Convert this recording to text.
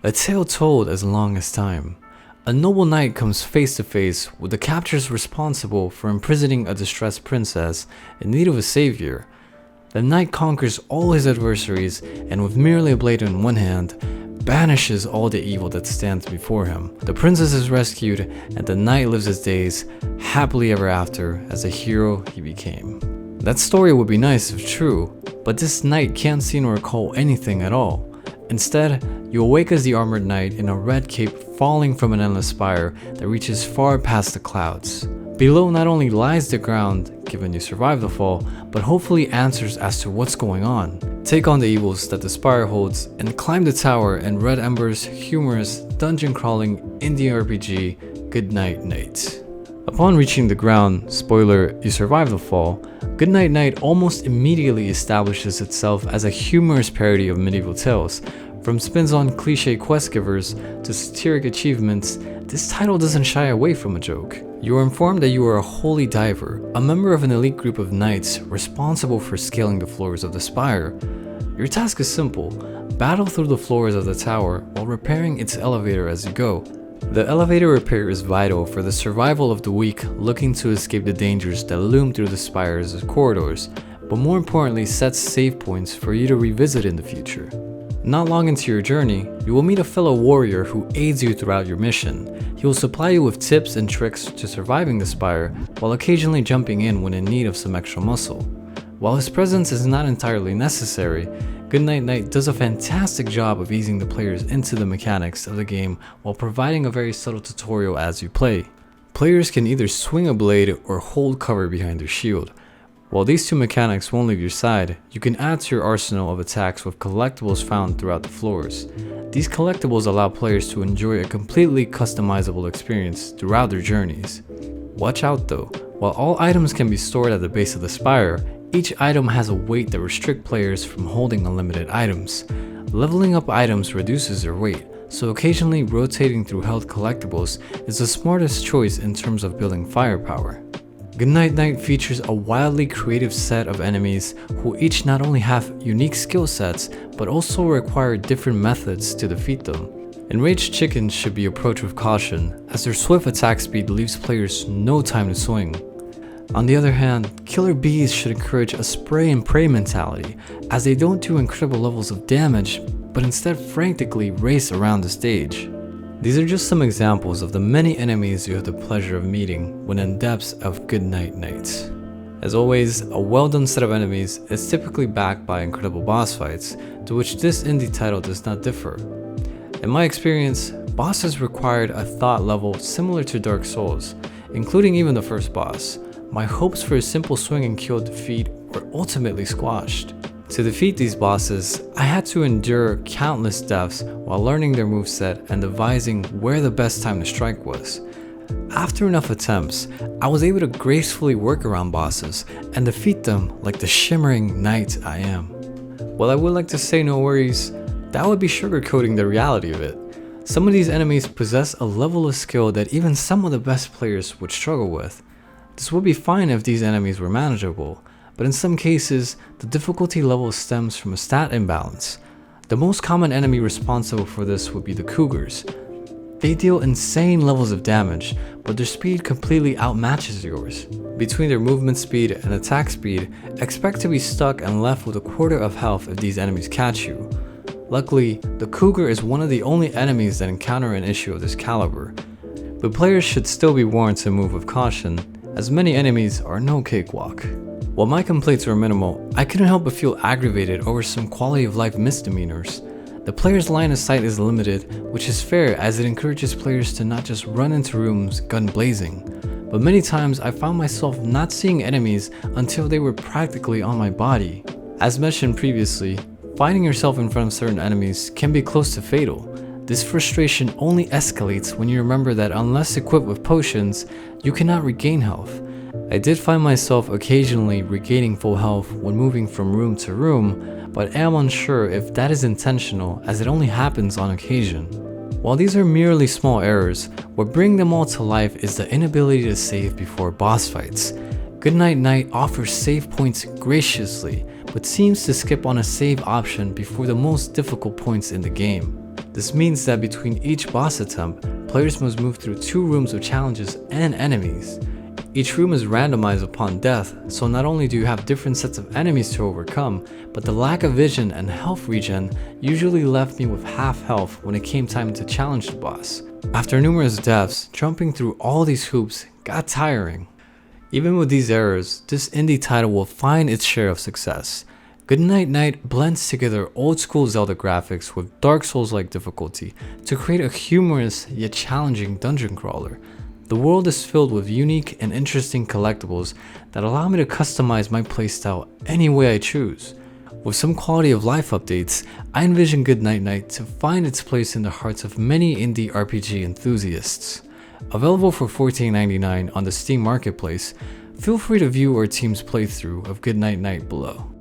A tale told as long as time. A noble knight comes face to face with the captors responsible for imprisoning a distressed princess in need of a savior. The knight conquers all his adversaries and with merely a blade in one hand, banishes all the evil that stands before him. The princess is rescued and the knight lives his days happily ever after as the hero he became. That story would be nice if true, but this knight can't see nor recall anything at all. Instead, you awake as the armored knight in a red cape falling from an endless spire that reaches far past the clouds. Below not only lies the ground, given you survive the fall, but hopefully answers as to what's going on. Take on the evils that the spire holds and climb the tower in RedEmbers' humorous, dungeon-crawling indie RPG, Goodnight Knight. Upon reaching the ground, spoiler, you survive the fall, Goodnight Knight almost immediately establishes itself as a humorous parody of medieval tales. From spins on cliché quest givers to satiric achievements, this title doesn't shy away from a joke. You are informed that you are a holy diver, a member of an elite group of knights responsible for scaling the floors of the spire. Your task is simple: battle through the floors of the tower while repairing its elevator as you go. The elevator repair is vital for the survival of the weak looking to escape the dangers that loom through the spire's corridors, but more importantly sets save points for you to revisit in the future. Not long into your journey, you will meet a fellow warrior who aids you throughout your mission. He will supply you with tips and tricks to surviving the spire, while occasionally jumping in when in need of some extra muscle. While his presence is not entirely necessary, Goodnight Knight does a fantastic job of easing the players into the mechanics of the game while providing a very subtle tutorial as you play. Players can either swing a blade or hold cover behind their shield. While these two mechanics won't leave your side, you can add to your arsenal of attacks with collectibles found throughout the floors. These collectibles allow players to enjoy a completely customizable experience throughout their journeys. Watch out though, while all items can be stored at the base of the spire, each item has a weight that restricts players from holding unlimited items. Leveling up items reduces their weight, so occasionally rotating through held collectibles is the smartest choice in terms of building firepower. Goodnight Knight features a wildly creative set of enemies who each not only have unique skill sets, but also require different methods to defeat them. Enraged chickens should be approached with caution, as their swift attack speed leaves players no time to swing. On the other hand, killer bees should encourage a spray and pray mentality, as they don't do incredible levels of damage, but instead frantically race around the stage. These are just some examples of the many enemies you have the pleasure of meeting when in depths of Goodnight Knight. As always, a well done set of enemies is typically backed by incredible boss fights, to which this indie title does not differ. In my experience, bosses required a thought level similar to Dark Souls, including even the first boss. My hopes for a simple swing and kill defeat were ultimately squashed. To defeat these bosses, I had to endure countless deaths while learning their moveset and devising where the best time to strike was. After enough attempts, I was able to gracefully work around bosses and defeat them like the shimmering knight I am. While I would like to say no worries, that would be sugarcoating the reality of it. Some of these enemies possess a level of skill that even some of the best players would struggle with. This would be fine if these enemies were manageable, but in some cases, the difficulty level stems from a stat imbalance. The most common enemy responsible for this would be the cougars. They deal insane levels of damage, but their speed completely outmatches yours. Between their movement speed and attack speed, expect to be stuck and left with a quarter of health if these enemies catch you. Luckily, the cougar is one of the only enemies that encounter an issue of this caliber, but players should still be warned to move with caution, as many enemies are no cakewalk. While my complaints were minimal, I couldn't help but feel aggravated over some quality of life misdemeanors. The player's line of sight is limited, which is fair as it encourages players to not just run into rooms gun blazing, but many times I found myself not seeing enemies until they were practically on my body. As mentioned previously, finding yourself in front of certain enemies can be close to fatal. This frustration only escalates when you remember that unless equipped with potions, you cannot regain health. I did find myself occasionally regaining full health when moving from room to room, but am unsure if that is intentional as it only happens on occasion. While these are merely small errors, what brings them all to life is the inability to save before boss fights. Goodnight Knight offers save points graciously, but seems to skip on a save option before the most difficult points in the game. This means that between each boss attempt, players must move through 2 rooms of challenges and enemies. Each room is randomized upon death, so not only do you have different sets of enemies to overcome, but the lack of vision and health regen usually left me with half health when it came time to challenge the boss. After numerous deaths, jumping through all these hoops got tiring. Even with these errors, this indie title will find its share of success. Good Night blends together old school Zelda graphics with Dark Souls-like difficulty to create a humorous yet challenging dungeon crawler. The world is filled with unique and interesting collectibles that allow me to customize my playstyle any way I choose. With some quality of life updates, I envision Good Night to find its place in the hearts of many indie RPG enthusiasts. Available for $14.99 on the Steam Marketplace, feel free to view our team's playthrough of Good Night below.